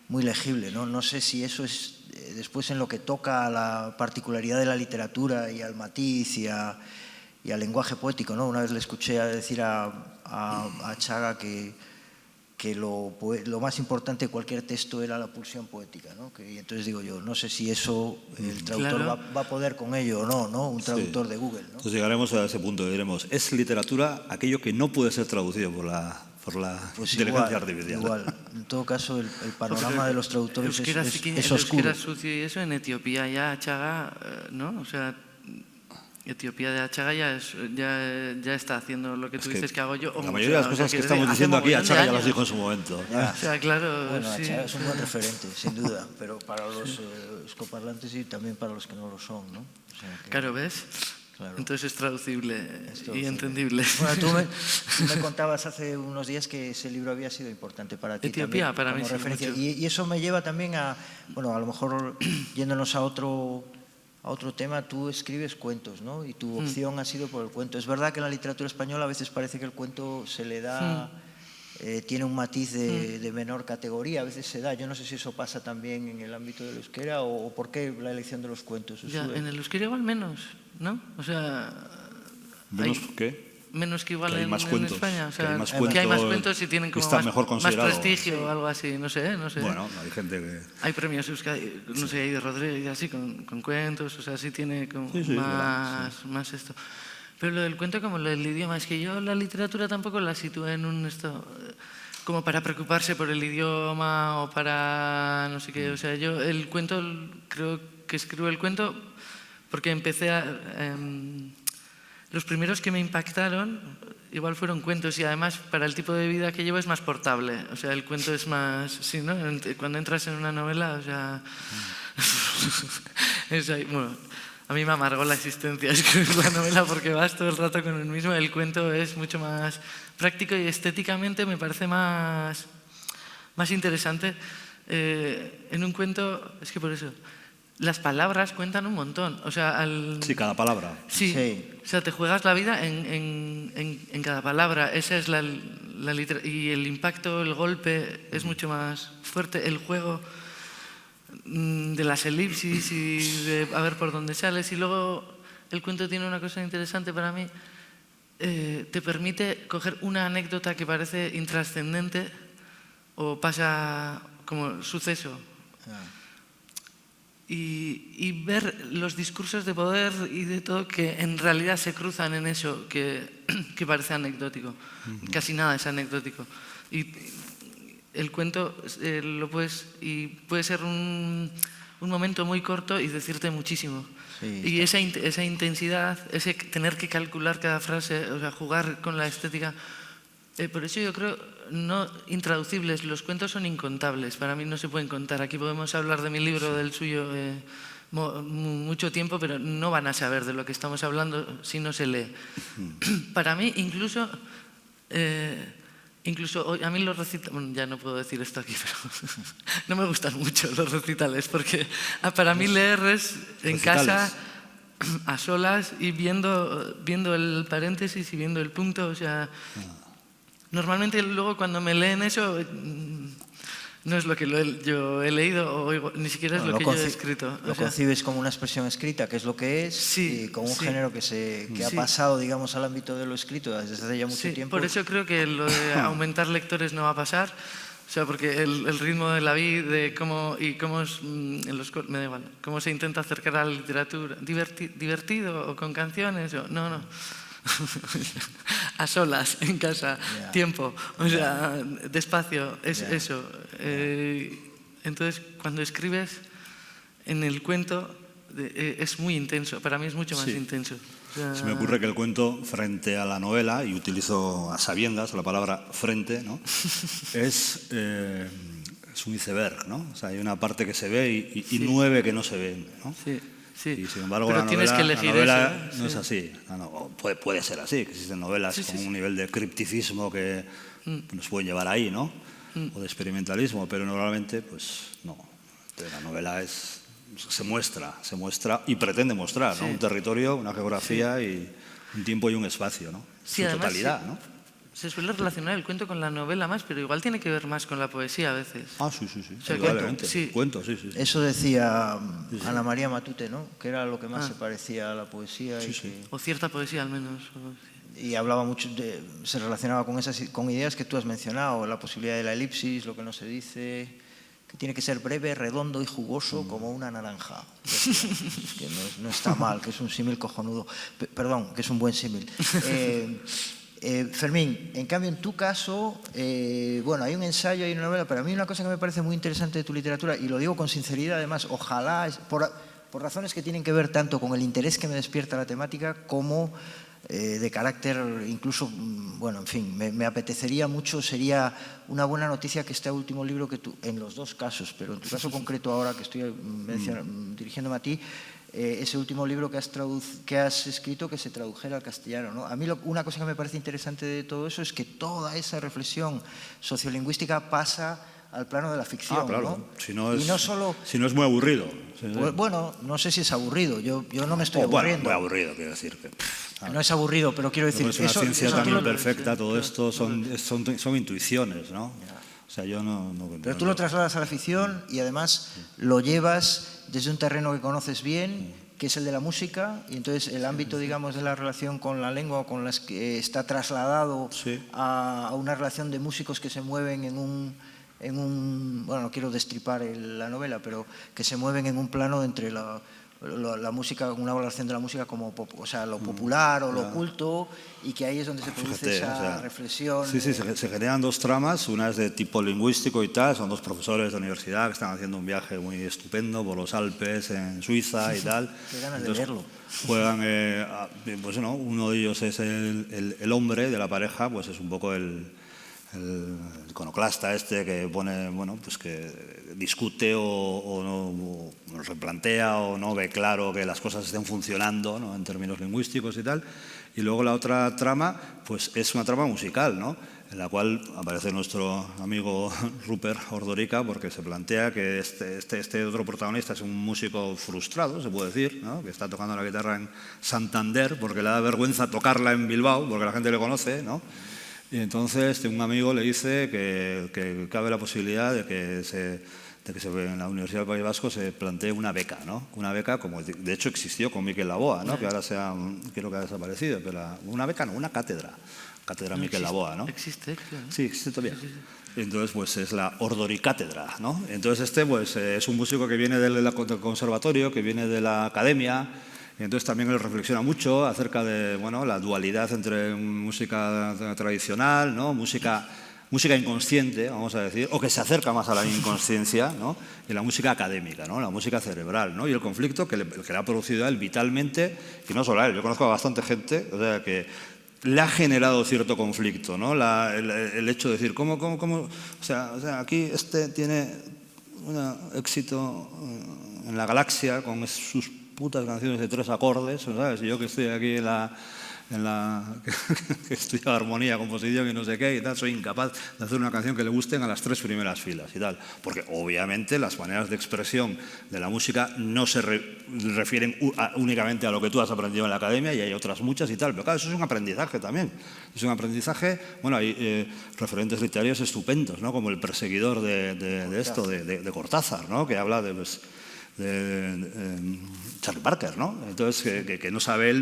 muy legible, ¿no? No sé si eso es después en lo que toca a la particularidad de la literatura y al matiz y al lenguaje poético, ¿no? Una vez le escuché decir a Chaga que lo más importante de cualquier texto era la pulsión poética, ¿no? Y entonces digo yo, no sé si eso el traductor claro, va a poder con ello o no, ¿no? Un traductor de Google, ¿no? Entonces llegaremos a ese punto, diremos, es literatura aquello que no puede ser traducido por la pues inteligencia artificial. Igual. En todo caso, el panorama de los traductores es oscuro. Euskera sucio y eso, en Etiopía ya Chaga, ¿no? O sea, Etiopía de Achaga ya está haciendo lo que tú dices que hago yo. La mayoría de las cosas que estamos diciendo aquí, Achaga ya las dijo en su momento. O sea, claro, bueno, sí. Achaga es un buen referente, sin duda, pero para los escoparlantes y también para los que no lo son, ¿no? O sea que, claro, ¿ves? Claro. Entonces es traducible y entendible. Bueno, tú me contabas hace unos días que ese libro había sido importante para ti. Etiopía, también, para como mí referencia. sí, Y eso me lleva también a, bueno, a lo mejor yéndonos a otro tema, tú escribes cuentos, ¿no? Y tu opción ha sido por el cuento. Es verdad que en la literatura española a veces parece que el cuento se le da, tiene un matiz de menor categoría, a veces se da. Yo no sé si eso pasa también en el ámbito del euskera o por qué la elección de los cuentos. Ya, en el euskera igual menos, ¿no? O sea... ¿Menos qué? Menos que igual que hay más cuentos, en España. O sea, que hay más cuentos y tienen como más prestigio o algo así, no sé. Bueno, hay gente que... Hay premios Euskadi, no sé, hay de Rodríguez así con cuentos, o sea, sí tiene como más esto. Pero lo del cuento como lo del idioma, es que yo la literatura tampoco la sitúo en un esto como para preocuparse por el idioma o para no sé qué. O sea, yo el cuento, creo que escribo el cuento porque empecé los primeros que me impactaron igual fueron cuentos y además para el tipo de vida que llevo es más portable. O sea, el cuento es más... Sí, ¿no? Cuando entras en una novela, o sea... bueno, a mí me amargó la existencia escribir la novela porque vas todo el rato con el mismo. El cuento es mucho más práctico y estéticamente me parece más interesante. En un cuento, es que por eso... Las palabras cuentan un montón, o sea... Sí, cada palabra. Sí, o sea, te juegas la vida en cada palabra, esa es la y el impacto, el golpe es mucho más fuerte, el juego de las elipsis y de a ver por dónde sales, y luego el cuento tiene una cosa interesante para mí, te permite coger una anécdota que parece intrascendente o pasa como suceso. y ver los discursos de poder y de todo que en realidad se cruzan en eso que parece anecdótico. Casi nada es anecdótico. Y el cuento puede ser un momento muy corto y decirte muchísimo. Sí, y esa intensidad, ese tener que calcular cada frase, o sea, jugar con la estética. Por eso yo creo, no intraducibles, los cuentos son incontables, para mí no se pueden contar. Aquí podemos hablar de mi libro, del suyo, mucho tiempo, pero no van a saber de lo que estamos hablando si no se lee. Para mí, incluso a mí los recitales, bueno, ya no puedo decir esto aquí, pero no me gustan mucho los recitales, porque para mí leer es en casa, a solas y viendo el paréntesis y viendo el punto, o sea... Normalmente luego cuando me leen eso no es lo que yo he leído o ni siquiera es lo que yo he escrito. Lo concibes como una expresión escrita, que es lo que es, sí, y con un género que ha pasado, digamos, al ámbito de lo escrito desde hace ya mucho tiempo. Por eso creo que lo de aumentar lectores no va a pasar. O sea, porque el ritmo de la vida, de cómo me da igual, cómo se intenta acercar a la literatura, divertido o con canciones, no. A solas, en casa, tiempo, o sea, despacio, eso. Entonces, cuando escribes en el cuento, es muy intenso, para mí es mucho más intenso. O sea, se me ocurre que el cuento, frente a la novela, y utilizo a sabiendas la palabra frente, ¿no? es un iceberg, ¿no? O sea, hay una parte que se ve y 9 que no se ven, ¿no? Sí. Sí. Y sin embargo pero la novela eso, no es así. Puede ser así, que existen novelas con un nivel de cripticismo que nos pueden llevar ahí, ¿no? O de experimentalismo, pero normalmente pues no. La novela se muestra y pretende mostrar, ¿no? Un territorio, una geografía y un tiempo y un espacio, ¿no? Su además, totalidad, ¿no? Se suele relacionar el cuento con la novela más, pero igual tiene que ver más con la poesía a veces. Sí. O sea, Cuento, sí. Eso decía Ana María Matute, ¿no? Que era lo que más se parecía a la poesía. O cierta poesía, al menos. Y hablaba mucho, se relacionaba con ideas que tú has mencionado, la posibilidad de la elipsis, lo que no se dice, que tiene que ser breve, redondo y jugoso como una naranja. Que no está mal, que es un símil cojonudo. Perdón, que es un buen símil. Fermín, en cambio en tu caso, bueno, hay un ensayo, hay una novela, pero a mí una cosa que me parece muy interesante de tu literatura, y lo digo con sinceridad además, ojalá, por razones que tienen que ver tanto con el interés que me despierta la temática como de carácter incluso, bueno, en fin, me apetecería mucho, sería una buena noticia que este último libro que tú, en los dos casos, pero en tu caso concreto ahora que estoy dirigiéndome a ti, ese último libro que has escrito que se tradujera al castellano, ¿no? A mí una cosa que me parece interesante de todo eso es que toda esa reflexión sociolingüística pasa al plano de la ficción, claro. ¿no? Si no es muy aburrido. Bueno, no sé si es aburrido, yo no me estoy aburriendo. Muy aburrido, quiero decir. No es aburrido, pero quiero decir... Es una ciencia tan imperfecta, todo esto son intuiciones, ¿no? O sea, yo no... Pero tú lo trasladas a la ficción y además lo llevas desde un terreno que conoces bien, que es el de la música, y entonces el ámbito, digamos, de la relación con la lengua, con las que está trasladado a una relación de músicos que se mueven en un... Bueno, no quiero destripar la novela, pero que se mueven en un plano entre la música, una valoración de la música como lo popular o lo oculto, y que ahí es donde se produce esa reflexión. Sí, se generan dos tramas, una es de tipo lingüístico y tal, son dos profesores de universidad que están haciendo un viaje muy estupendo por los Alpes en Suiza y tal. Qué ganas de verlo. Juegan, pues no, uno de ellos es el hombre de la pareja, pues es un poco el iconoclasta este que pone, bueno, pues que discute o no replantea o no ve claro que las cosas estén funcionando, ¿no? En términos lingüísticos y tal. Y luego la otra trama, pues es una trama musical, ¿no? En la cual aparece nuestro amigo Rupert Ordorica, porque se plantea que este otro protagonista es un músico frustrado, se puede decir, ¿no? Que está tocando la guitarra en Santander porque le da vergüenza tocarla en Bilbao, porque la gente le conoce, ¿no? Y entonces un amigo le dice que cabe la posibilidad de que en la Universidad del País Vasco se plantee una beca, ¿no? Una beca como de hecho existió con Miquel Laboa, ¿no? Que ahora creo que ha desaparecido, pero una beca no, una cátedra Cátedra Miquel Laboa, ¿no? Existe, claro. Sí, existe todavía. Sí. Entonces, pues es la Ordoricátedra, ¿no? Entonces pues es un músico que viene del conservatorio, que viene de la academia. Entonces también él reflexiona mucho acerca de, bueno, la dualidad entre música tradicional, ¿no? Música inconsciente, vamos a decir, o que se acerca más a la inconsciencia, ¿no? Y la música académica, ¿no? La música cerebral, ¿no? Y el conflicto que le ha producido a él vitalmente, y no solo a él, yo conozco a bastante gente, o sea, que le ha generado cierto conflicto, ¿no? El hecho de decir, ¿cómo? O sea, aquí tiene un éxito en la galaxia con sus putas canciones de 3 acordes, ¿sabes? Y yo que estoy aquí que estudio armonía, composición y no sé qué y tal, soy incapaz de hacer una canción que le gusten a las 3 primeras filas y tal, porque obviamente las maneras de expresión de la música no se refieren únicamente a lo que tú has aprendido en la academia, y hay otras muchas y tal, pero claro, eso es un aprendizaje también, es un aprendizaje, bueno, hay referentes literarios estupendos, ¿no? Como el perseguidor de Cortázar, ¿no? Que habla de Charlie Parker, ¿no? Entonces, que no sabe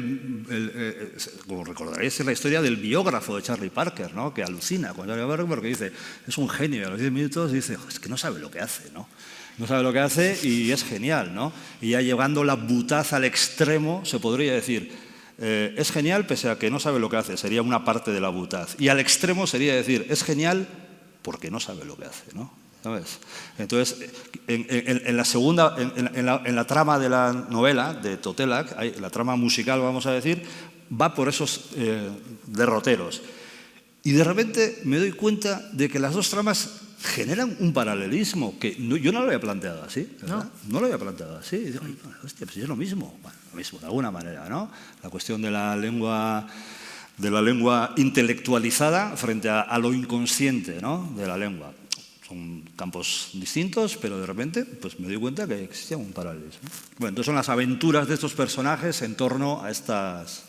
como recordaréis, es la historia del biógrafo de Charlie Parker, ¿no? Que alucina con Charlie Parker porque dice, es un genio, y a los 10 minutos dice, es que no sabe lo que hace, ¿no? No sabe lo que hace y es genial, ¿no? Y ya llevando la butaz al extremo, se podría decir, es genial pese a que no sabe lo que hace, sería una parte de la butaz. Y al extremo sería decir, es genial porque no sabe lo que hace, ¿no? ¿Sabes? Entonces, en la trama de la novela de Totelak, la trama musical, vamos a decir, va por esos derroteros. Y de repente me doy cuenta de que las dos tramas generan un paralelismo que yo no lo había planteado así, ¿verdad? No lo había planteado así. Y digo, hostia, pues es lo mismo. Bueno, lo mismo, de alguna manera, ¿no? La cuestión de la lengua intelectualizada frente a lo inconsciente, ¿no? De la lengua. Son campos distintos, pero de repente pues me doy cuenta que existía un paralelismo. Bueno, entonces son las aventuras de estos personajes en torno a estas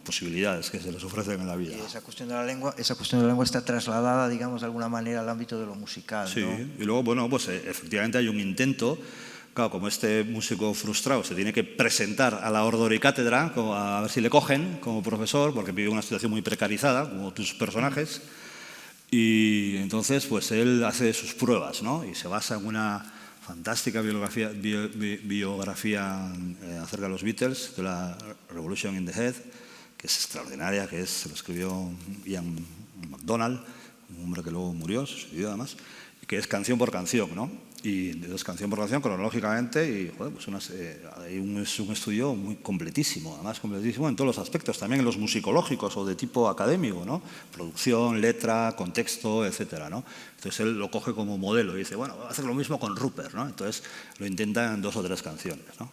posibilidades que se les ofrecen en la vida. Y esa cuestión de la lengua está trasladada, digamos, de alguna manera al ámbito de lo musical, ¿no? Sí, y luego, bueno, pues efectivamente hay un intento. Claro, como este músico frustrado se tiene que presentar a la Ordoricátedra a ver si le cogen como profesor, porque vive una situación muy precarizada, como tus personajes. Y entonces, pues él hace sus pruebas, ¿no? Y se basa en una fantástica biografía acerca de los Beatles, de la Revolution in the Head, que es extraordinaria, se lo escribió Ian MacDonald, un hombre que luego murió, se suicidó además, y que es canción por canción, ¿no? Y es canción por canción, cronológicamente, y joder, pues es un estudio muy completísimo, además completísimo en todos los aspectos, también en los musicológicos o de tipo académico, ¿no? Producción, letra, contexto, etcétera, ¿no? Entonces él lo coge como modelo y dice, bueno, voy a hacer lo mismo con Rupert, ¿no? Entonces lo intenta en 2 o 3 canciones, ¿no?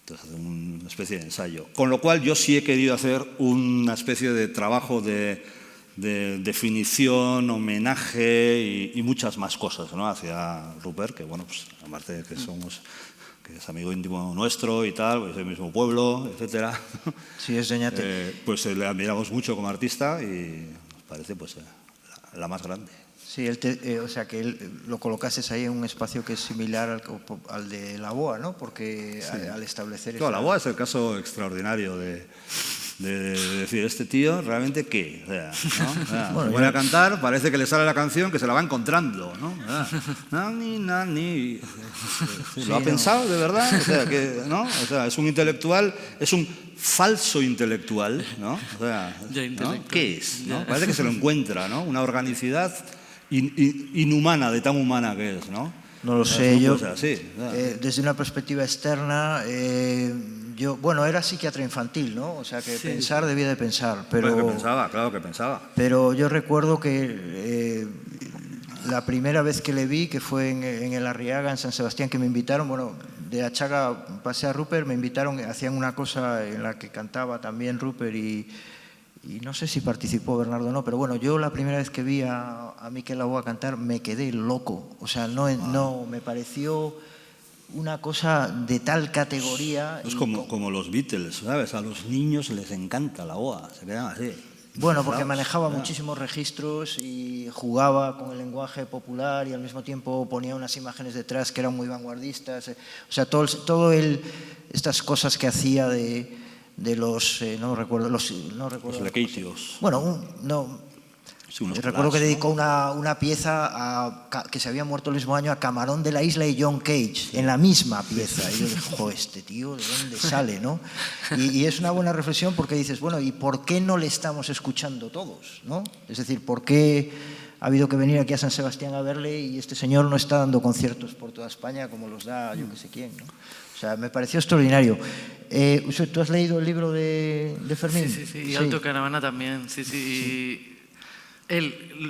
Entonces hace una especie de ensayo. Con lo cual yo sí he querido hacer una especie de trabajo de definición, homenaje y muchas más cosas, ¿no? Hacia Rupert, que bueno, pues aparte de que es amigo íntimo nuestro y tal, pues del mismo pueblo, etcétera. Sí, es Doñate. Pues le admiramos mucho como artista y nos parece pues la más grande. Sí, o sea que lo colocases ahí en un espacio que es similar al de Laboa, ¿no? Porque sí, al establecer... Claro, Laboa es el caso extraordinario de decir, este tío realmente qué, o sea, ¿no? O sea, bueno, voy a cantar, parece que le sale la canción que se la va encontrando, ¿no? Nani. ¿Lo ha pensado de verdad? O sea, ¿no? O sea, es un intelectual, es un falso intelectual, ¿no? O sea, ¿no? ¿Qué es? ¿No? Parece que se lo encuentra, ¿no? Una organicidad inhumana, de tan humana que es, ¿no? No lo sé, yo, desde una perspectiva externa, bueno, era psiquiatra infantil, ¿no? O sea, que sí, pensar debía de pensar, pero... Claro que pensaba. Pero yo recuerdo que la primera vez que le vi, que fue en el Arriaga, en San Sebastián, que me invitaron, bueno, de Achaga pasé a Rupert, me invitaron, hacían una cosa en la que cantaba también Rupert y no sé si participó Bernardo o no, pero bueno, yo la primera vez que vi a Miquel Laboa cantar me quedé loco, o sea, no me pareció una cosa de tal categoría. Es como los Beatles, ¿sabes? A los niños les encanta Laboa, se quedan así. Bueno, porque manejaba muchísimos registros y jugaba con el lenguaje popular y al mismo tiempo ponía unas imágenes detrás que eran muy vanguardistas. O sea, estas cosas que hacía de de los, no recuerdo, Los Lequeitios. Bueno, Sí, unos recuerdo que collage, dedicó ¿no? una pieza que se había muerto el mismo año a Camarón de la Isla y John Cage, en la misma pieza. Y yo dije, jo, este tío, ¿de dónde sale, no? Y es una buena reflexión porque dices, bueno, ¿y por qué no le estamos escuchando todos, no? Es decir, ¿por qué ha habido que venir aquí a San Sebastián a verle y este señor no está dando conciertos por toda España como los da yo que sé quién, ¿no? O sea, me pareció extraordinario. ¿Tú has leído el libro de Fermín? Sí, y Autocaravana también, sí.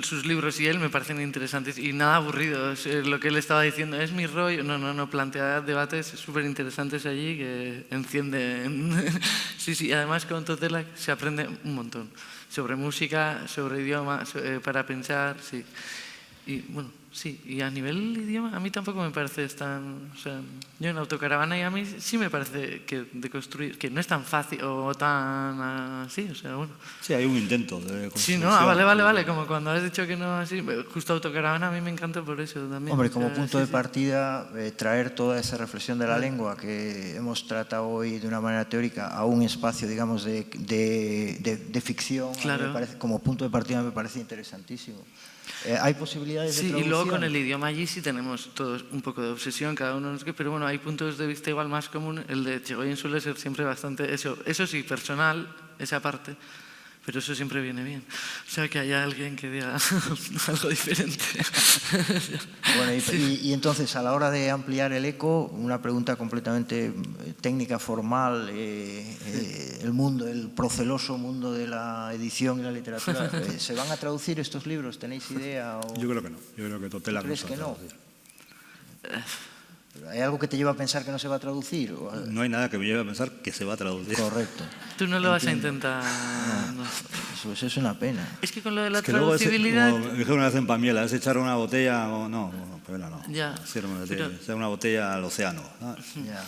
Sus libros y él me parecen interesantes y nada aburridos. Lo que él estaba diciendo es mi rollo. No, plantea debates súper interesantes allí que encienden. Sí, además con Totelak se aprende un montón sobre música, sobre idioma, para pensar, sí. Y bueno, sí, y a nivel idioma a mí tampoco me parece tan... O sea, yo en Autocaravana y a mí sí me parece que de construir, que no es tan fácil o tan así, o sea, bueno. Sí, hay un intento de construcción. Sí, no, vale, como cuando has dicho que no así, justo Autocaravana a mí me encanta por eso también. Hombre, o sea, como punto de partida, traer toda esa reflexión de la lengua que hemos tratado hoy de una manera teórica a un espacio, digamos, de ficción, claro. Me parece, como punto de partida me parece interesantísimo. ¿Hay posibilidades de traducción? Sí, y luego con el idioma allí sí tenemos todos un poco de obsesión, cada uno, pero bueno, hay puntos de vista igual más comunes. El de Txegoyen suele ser siempre bastante, eso sí, personal, esa parte, pero eso siempre viene bien. O sea, que haya alguien que diga algo diferente. Bueno, y entonces, a la hora de ampliar el eco, una pregunta completamente técnica, formal, el proceloso mundo de la edición y la literatura, ¿se van a traducir estos libros? ¿Tenéis idea? O... Yo creo que no. Yo creo que Totelak no se va a traducir. ¿Hay algo que te lleva a pensar que no se va a traducir? No hay nada que me lleve a pensar que se va a traducir. Correcto. Tú no lo vas a intentar... No. Eso es una pena. Es que con lo de la Es que luego traducibilidad... como me dijeron una vez en Pamiela, es echar una botella... No, Pamela no. Ya. Echar una botella al océano. Ya.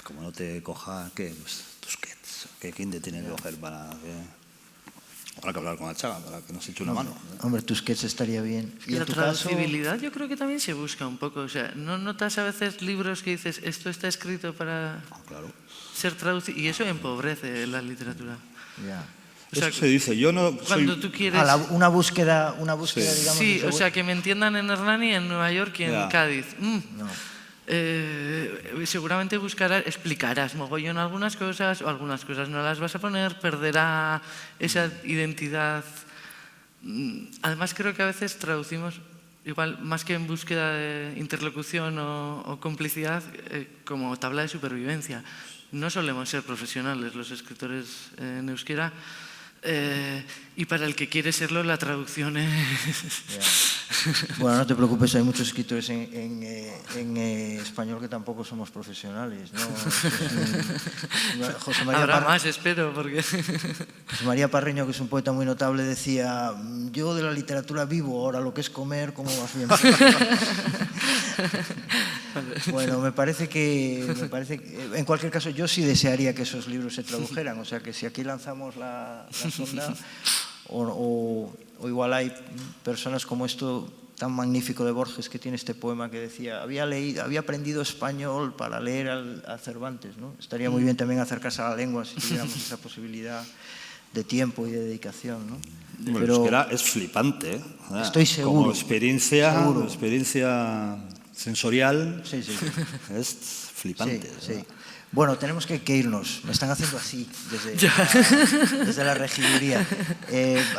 Como no te coja, ¿qué? Pues Tusquets. ¿Quién te tiene que coger para que... Habrá que hablar con Achaga para que nos eche una mano. Hombre, Tusquets estaría bien. ¿Y la traducibilidad yo creo que también se busca un poco. O sea, ¿no notas a veces libros que dices esto está escrito para ser traducido? Y eso empobrece la literatura. Ya. O sea, eso se dice. Yo no cuando soy... tú quieres... Una búsqueda Sí. digamos... Sí, o sea, que me entiendan en Hernani, en Nueva York y en Cádiz. No. Seguramente explicarás mogollón algunas cosas o algunas cosas no las vas a poner, perderá esa identidad. Además creo que a veces traducimos igual más que en búsqueda de interlocución o complicidad como tabla de supervivencia. No solemos ser profesionales los escritores en euskera. Y para el que quiere serlo, la traducción es... Bueno, no te preocupes, hay muchos escritores en español que tampoco somos profesionales, ¿no? Habrá más, espero, porque... José María Parreño, que es un poeta muy notable, decía: yo de la literatura vivo, ahora lo que es comer, ¿cómo vas bien? Bueno, me parece que en cualquier caso yo sí desearía que esos libros se tradujeran, o sea que si aquí lanzamos la sonda o igual hay personas como esto tan magnífico de Borges, que tiene este poema que decía había aprendido español para leer a Cervantes, ¿no? Estaría muy bien también acercarse a la lengua si tuviéramos esa posibilidad de tiempo y de dedicación, ¿no? Pero el euskera es flipante, ¿eh? Estoy seguro. Como experiencia sensorial, sí. es flipante. Sí. Bueno, tenemos que irnos. Me están haciendo así desde la regiduría.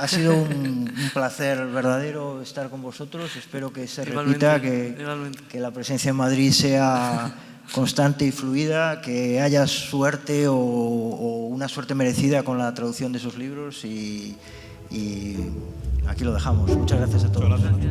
Ha sido un placer verdadero estar con vosotros. Espero que se repita, que la presencia en Madrid sea constante y fluida, que haya suerte o una suerte merecida con la traducción de esos libros y aquí lo dejamos. Muchas gracias a todos. Gracias.